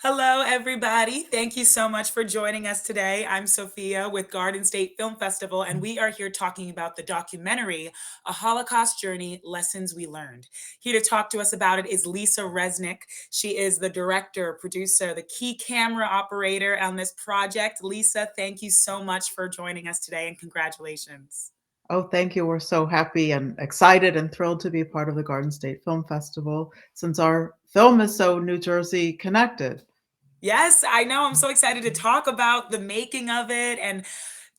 Hello, everybody. Thank you so much for joining us today. I'm Sophia with Garden State Film Festival, and we are here talking about the documentary, A Holocaust Journey, Lessons We Learned. Here to talk to us about it is Lisa Resnick. She is the director, producer, the key camera operator on this project. Lisa, thank you so much for joining us today, and congratulations. Oh, thank you. We're so happy and excited and thrilled to be a part of the Garden State Film Festival since our film is so New Jersey connected. Yes, I know. I'm so excited to talk about the making of it and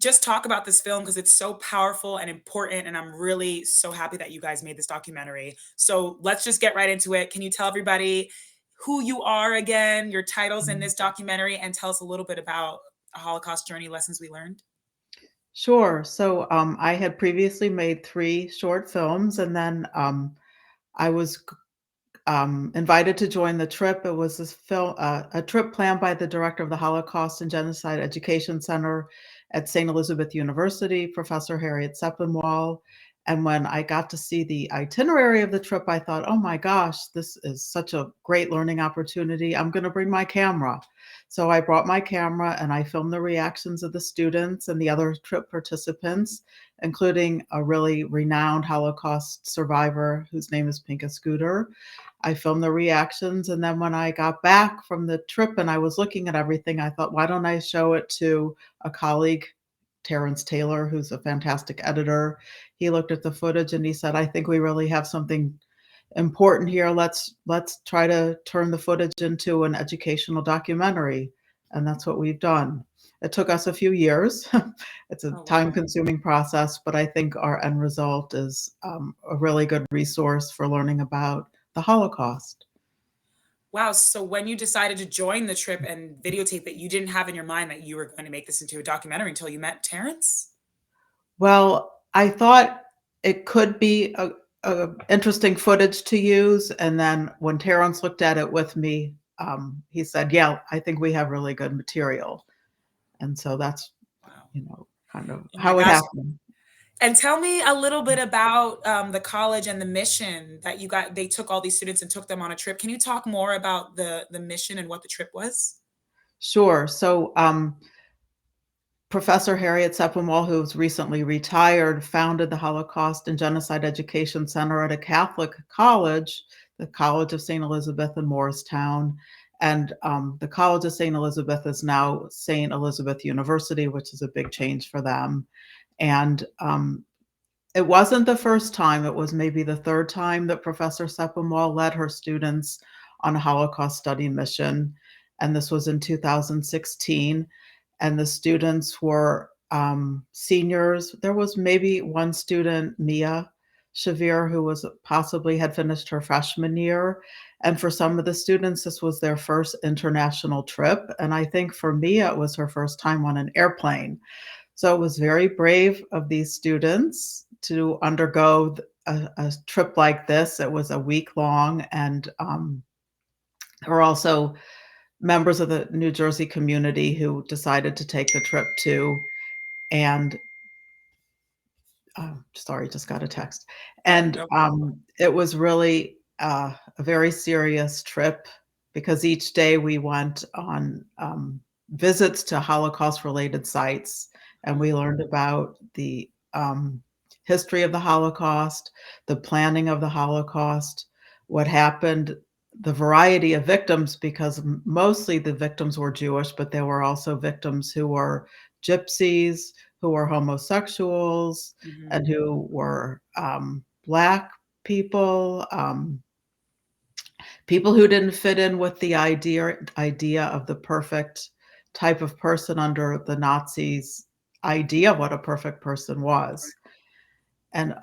just talk about this film because it's so powerful and important. And I'm really so happy that you guys made this documentary. So let's just get right into it. Can you tell everybody who you are again, your titles in this documentary, and tell us a little bit about a Holocaust journey lessons we learned? Sure. So I had previously made three short films, and then I was invited to join the trip. It was a trip planned by the director of the Holocaust and Genocide Education Center at St. Elizabeth University, Professor Harriet Seppenwall. And when I got to see the itinerary of the trip, I thought, oh my gosh, this is such a great learning opportunity. I'm going to bring my camera. So I brought my camera and I filmed the reactions of the students and the other trip participants, including a really renowned Holocaust survivor whose name is Pinka Scooter. I filmed the reactions, and then when I got back from the trip and I was looking at everything, I thought, why don't I show it to a colleague, Terrence Taylor, who's a fantastic editor. He looked at the footage and he said, I think we really have something important here. Let's try to turn the footage into an educational documentary. And that's what we've done. It took us a few years. It's a Oh, wow. time-consuming process, but I think our end result is a really good resource for learning about the Holocaust. Wow. So when you decided to join the trip and videotape it, you didn't have in your mind that you were going to make this into a documentary until you met Terrence? Well, I thought it could be a interesting footage to use, and then when Terrence looked at it with me, he said, "Yeah, I think we have really good material." And so that's, Wow. kind of Oh my how it gosh. happened. And tell me a little bit about the college and the mission that you got. They took all these students and took them on a trip. Can you talk more about the mission and what the trip was? Sure. So, Professor Harriet Seppenwall, who's recently retired, founded the Holocaust and Genocide Education Center at a Catholic college, the College of St. Elizabeth in Morristown. And the College of St. Elizabeth is now St. Elizabeth University, which is a big change for them. And it wasn't the first time, it was maybe the third time that Professor Seppenwall led her students on a Holocaust study mission. And this was in 2016. And the students were seniors. There was maybe one student, Mia Shavir, who was possibly had finished her freshman year. And for some of the students, this was their first international trip. And I think for Mia, it was her first time on an airplane. So it was very brave of these students to undergo a trip like this. It was a week long, and there were also members of the New Jersey community who decided to take the trip too. And sorry, just got a text. And No. it was really a very serious trip because each day we went on visits to Holocaust related sites and we learned about the history of the Holocaust, the planning of the Holocaust, what happened, the variety of victims, because mostly the victims were Jewish, but there were also victims who were gypsies, who were homosexuals, Mhm. and who were Black people, people who didn't fit in with the idea of the perfect type of person under the Nazis' idea of what a perfect person was. And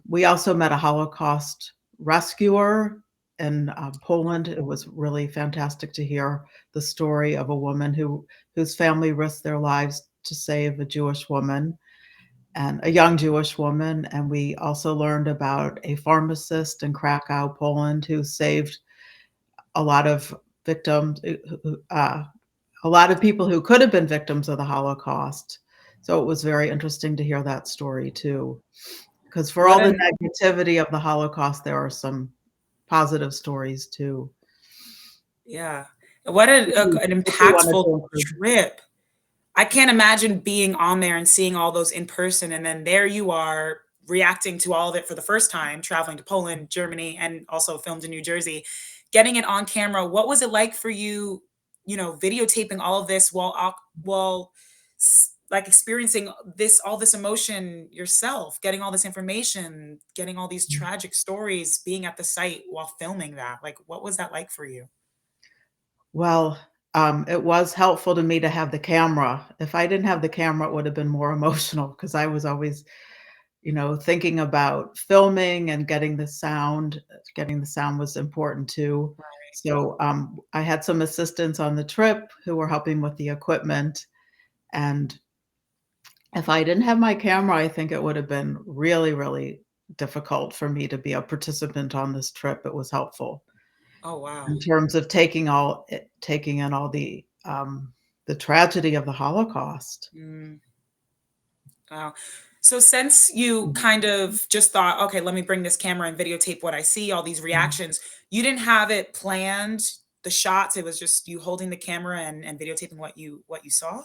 we also met a Holocaust rescuer in Poland. It was really fantastic to hear the story of a woman whose family risked their lives to save a Jewish woman and a young Jewish woman. And we also learned about a pharmacist in Krakow, Poland, who saved a lot of victims, a lot of people who could have been victims of the Holocaust. So it was very interesting to hear that story too. Because for What all the an negativity of the Holocaust, there are some positive stories too. Yeah. What If you an if you wanted impactful to include. trip. I can't imagine being on there and seeing all those in person, and then there you are reacting to all of it for the first time, traveling to Poland, Germany, and also filmed in New Jersey, getting it on camera. What was it like for you, videotaping all of this while like experiencing all this emotion yourself, getting all this information, getting all these tragic stories, being at the site while filming that? Like, what was that like for you? Well, it was helpful to me to have the camera. If I didn't have the camera, it would have been more emotional because I was always, thinking about filming and getting the sound. Getting the sound was important too. So, I had some assistants on the trip who were helping with the equipment, and if I didn't have my camera, I think it would have been really, really difficult for me to be a participant on this trip. It was helpful Oh, wow. in terms of taking in all the tragedy of the Holocaust. Mm. Wow. So since you kind of just thought, okay, let me bring this camera and videotape what I see, all these Mhm. reactions, you didn't have it planned, the shots, it was just you holding the camera and videotaping what you saw?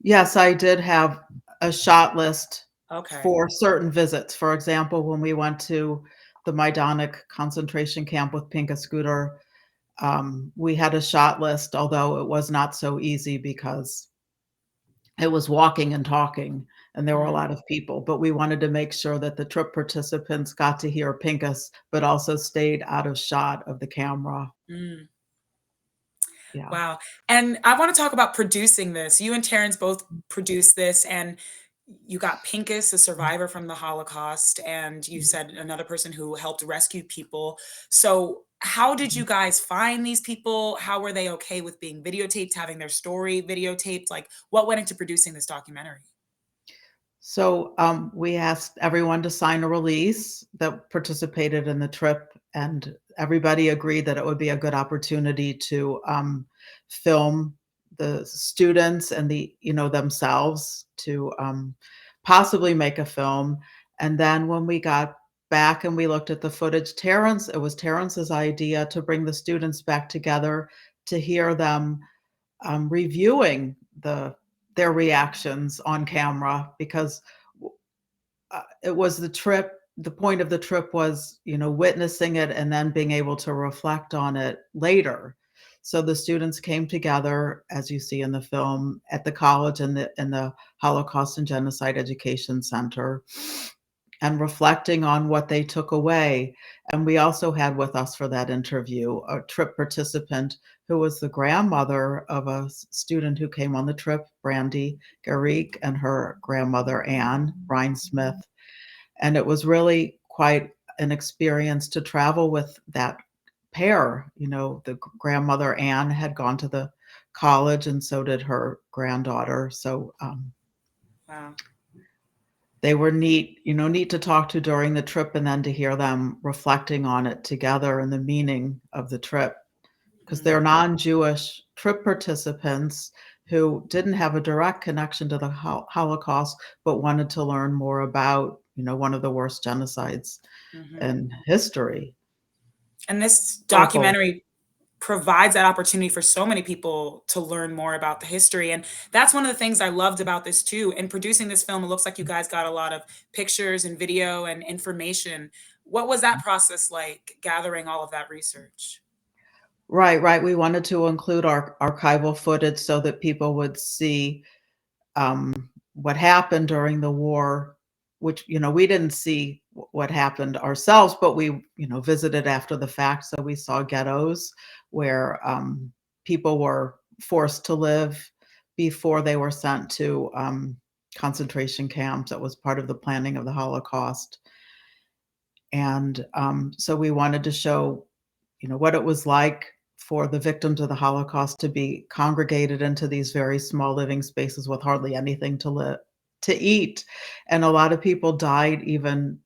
Yes, I did have a shot list Okay. for certain visits. For example, when we went to the Majdanek concentration camp with Pinka Scooter, we had a shot list, although it was not so easy because it was walking and talking, and there were a Mm, lot of people, but we wanted to make sure that the trip participants got to hear Pincus, but also stayed out of shot of the camera. mm. Yeah. Wow. And I want to talk about producing this. You and Terrence both produced this, and you got Pincus, a survivor from the Holocaust, and you said another person who helped rescue people. So, how did you guys find these people? How were they okay with being videotaped, having their story videotaped? Like, what went into producing this documentary? So, we asked everyone to sign a release that participated in the trip, and everybody agreed that it would be a good opportunity to, film the students and themselves to, possibly make a film. And then when we got back and we looked at the footage, it was Terrence's idea to bring the students back together to hear them reviewing their reactions on camera because it was the point of the trip was, witnessing it and then being able to reflect on it later. So the students came together, as you see in the film, at the college and the Holocaust and Genocide Education Center, and reflecting on what they took away. And we also had with us for that interview a trip participant who was the grandmother of a student who came on the trip, Brandy Garrick, and her grandmother, Anne Ryan-Smith. And it was really quite an experience to travel with that pair. The grandmother, Anne, had gone to the college, and so did her granddaughter. So, Wow. they were neat to talk to during the trip and then to hear them reflecting on it together and the meaning of the trip, because 'cause they're Mm, non-Jewish trip participants who didn't have a direct connection to the Holocaust, but wanted to learn more about, one of the worst genocides mhm. in history. And this Horrible. documentary provides that opportunity for so many people to learn more about the history, and that's one of the things I loved about this too. In producing this film, it looks like you guys got a lot of pictures and video and information. What was that process like, gathering all of that research? Right, right, we wanted to include our archival footage so that people would see what happened during the war, which, we didn't see what happened ourselves, but we, visited after the fact. So we saw ghettos where people were forced to live before they were sent to concentration camps. That was part of the planning of the Holocaust. And so we wanted to show, what it was like for the victims of the Holocaust to be congregated into these very small living spaces with hardly anything to eat. And a lot of people died even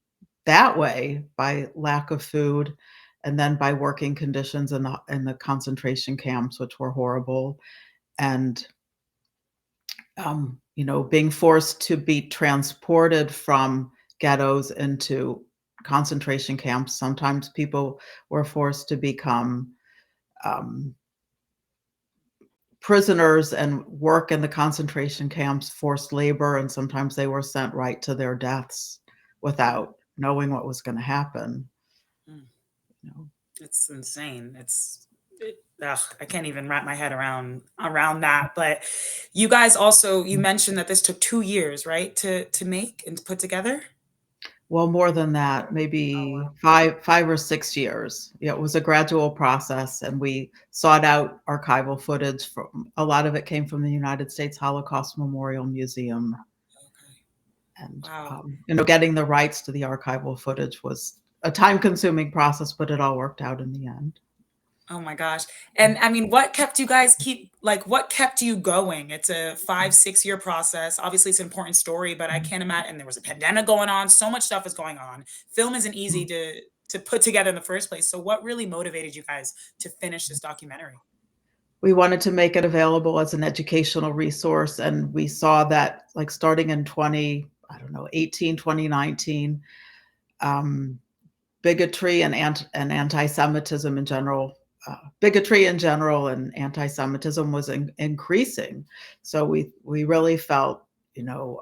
that way by lack of food and then by working conditions in the concentration camps, which were horrible. And being forced to be transported from ghettos into concentration camps. Sometimes people were forced to become um, prisoners and work in the concentration camps, forced labor, and sometimes they were sent right to their deaths without knowing what was going to happen. Mm. You know. It's insane. Ugh, I can't even wrap my head around that. But you guys also, you mentioned that this took 2 years, right, to make and to put together. Well, more than that, maybe 5 or 6 years. Yeah, it was a gradual process, and we sought out archival footage from a lot of it came from the United States Holocaust Memorial Museum. Okay. And, Wow. getting the rights to the archival footage was a time-consuming process, but it all worked out in the end. Oh my gosh. And I mean, what kept you guys what kept you going? It's a 5, 6 year process. Obviously, it's an important story, but I can't imagine. And there was a pandemic going on. So much stuff is going on. Film isn't easy to put together in the first place. So, what really motivated you guys to finish this documentary? We wanted to make it available as an educational resource, and we saw that, like, starting in 18, 2019, um, bigotry and anti-Semitism in general, bigotry in general and anti-Semitism was increasing. So we really felt, you know,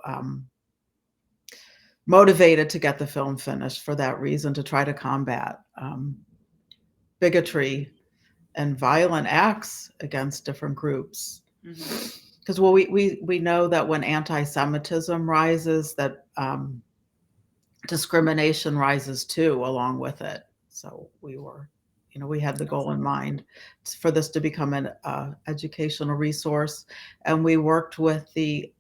motivated to get the film finished for that reason, to try to combat bigotry and violent acts against different groups. Hmm. Because we know that when anti-Semitism rises, that discrimination rises too along with it. So we had the goal in mind for this to become an educational resource, and we worked with a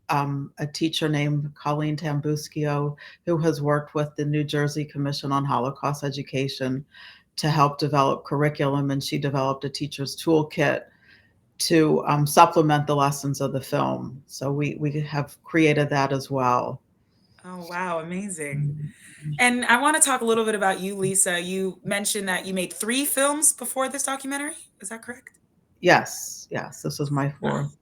teacher named Colleen Tambuschio, who has worked with the New Jersey Commission on Holocaust Education to help develop curriculum, and she developed a teacher's toolkit to supplement the lessons of the film. So we have created that as well. Oh, wow. Amazing. And I want to talk a little bit about you, Lisa. You mentioned that you made 3 films before this documentary. Is that correct? Yes, this was my fourth.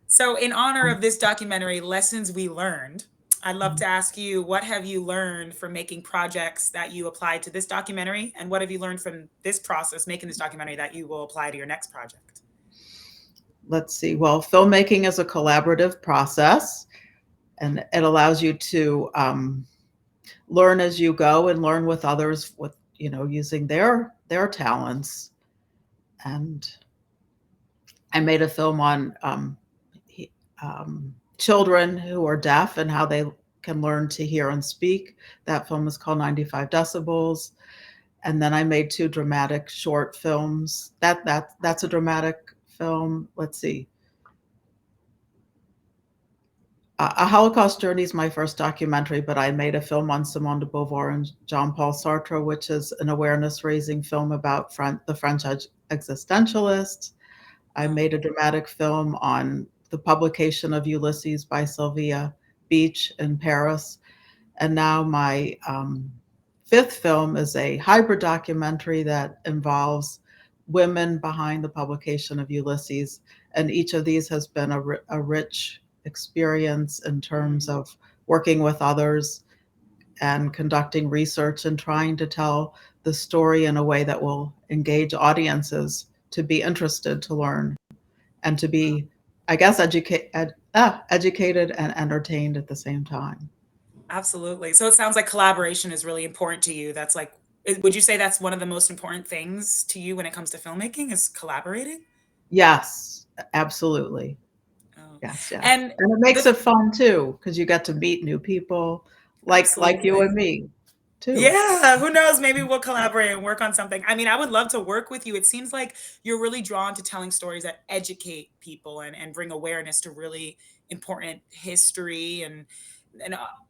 So, in honor of this documentary, Lessons We Learned, I'd love to ask you, what have you learned from making projects that you applied to this documentary? And what have you learned from this process, making this documentary, that you will apply to your next project? Let's see. Well, filmmaking is a collaborative process, and it allows you to learn as you go and learn with others, with using their talents. And I made a film on children who are deaf and how they can learn to hear and speak. That film is called 95 Decibels. And then I made 2 dramatic short films. That's a dramatic film. Let's see. A Holocaust Journey is my first documentary, but I made a film on Simone de Beauvoir and Jean-Paul Sartre, which is an awareness-raising film about the French existentialists. I Oh, made a dramatic film on the publication of Ulysses by Sylvia Beach in Paris. And now my 5th film is a hybrid documentary that involves women behind the publication of Ulysses. And each of these has been a rich experience in terms mm, of working with others and conducting research and trying to tell the story in a way that will engage audiences to be interested, to learn, and to be, I guess, educated and entertained at the same time. absolutely. So it sounds like collaboration is really important to you. That's like, would you say that's one of the most important things to you when it comes to filmmaking, is collaborating? Yes, absolutely. Oh, Yes. and And it the makes it fun too, because you get to meet new people like you absolutely. and me too. Yeah, who knows? Maybe we'll collaborate and work on something. I mean, I would love to work with you. It seems like you're really drawn to telling stories that educate people and bring awareness to really important history and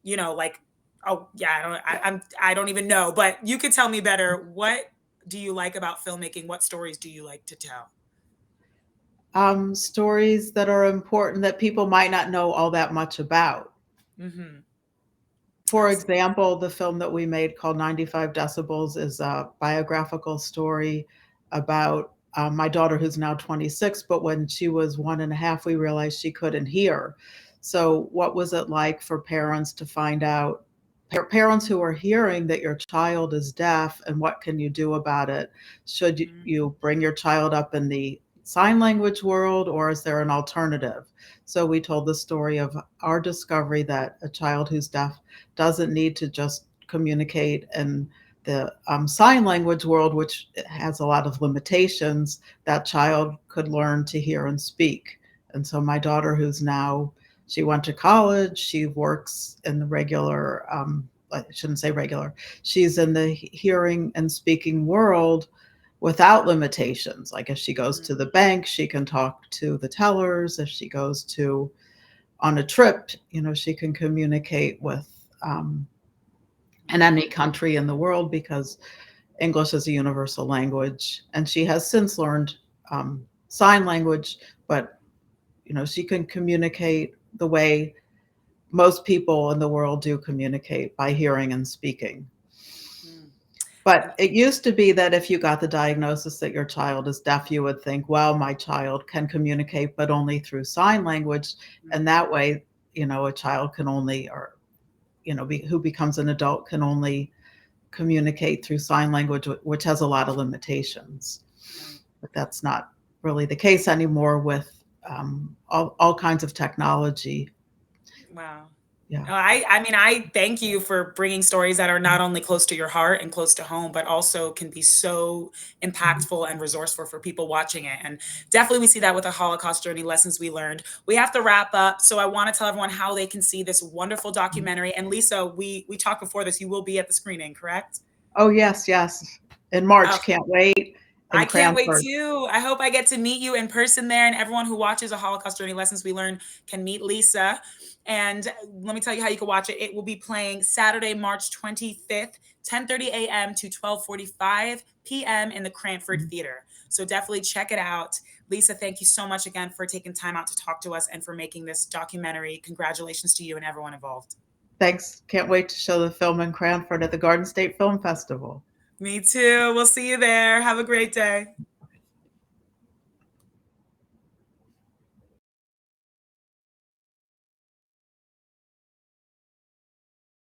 like, oh yeah, I don't even know, but you could tell me better. What do you like about filmmaking? What stories do you like to tell? Stories that are important that people might not know all that much about. Hmm. For Absolutely. example, the film that we made called 95 Decibels is a biographical story about my daughter, who's now 26, but when she was 1.5, we realized she couldn't hear. So, what was it like for parents to find out, parents who are hearing that your child is deaf, and what can you do about it? Should you bring your child up in the sign language world, or is there an alternative? So we told the story of our discovery that a child who's deaf doesn't need to just communicate in the sign language world, which has a lot of limitations. That child could learn to hear and speak. And so my daughter, who's now, she went to college, she works in the regular, I shouldn't say regular, she's in the hearing and speaking world without limitations. Like if she goes to the Mm, bank, she can talk to the tellers. If she goes to on a trip, she can communicate with in mm, any country in the world because English is a universal language. And she has since learned sign language, but she can communicate the way most people in the world do communicate by hearing and speaking. mm. But it used to be that if you got the diagnosis that your child is deaf, you would think, well, my child can communicate, but only through sign language. And Mhm. that way, a child can only, or, who becomes an adult can only communicate through sign language, which has a lot of limitations. Right. But that's not really the case anymore with all kinds of technology. Wow. Yeah. No, I mean, I thank you for bringing stories that are not only close to your heart and close to home, but also can be so impactful and resourceful for people watching it. And definitely we see that with the Holocaust journey, lessons we learned. We have to wrap up. So I want to tell everyone how they can see this wonderful documentary. And Lisa, we talked before this, you will be at the screening, correct? Oh, yes, yes. In March, can't wait, in I can't wait Cranford. too. I hope I get to meet you in person there, and everyone who watches A Holocaust Journey Lessons We Learn can meet Lisa. And let me tell you how you can watch it. It will be playing Saturday, March 25th, 10:30 a.m. to 12:45 p.m. in the Cranford Theater. So definitely check it out. Lisa, thank you so much again for taking time out to talk to us and for making this documentary. Congratulations to you and everyone involved. Thanks. Can't wait to show the film in Cranford at the Garden State Film Festival. Me too. We'll see you there. Have a great day.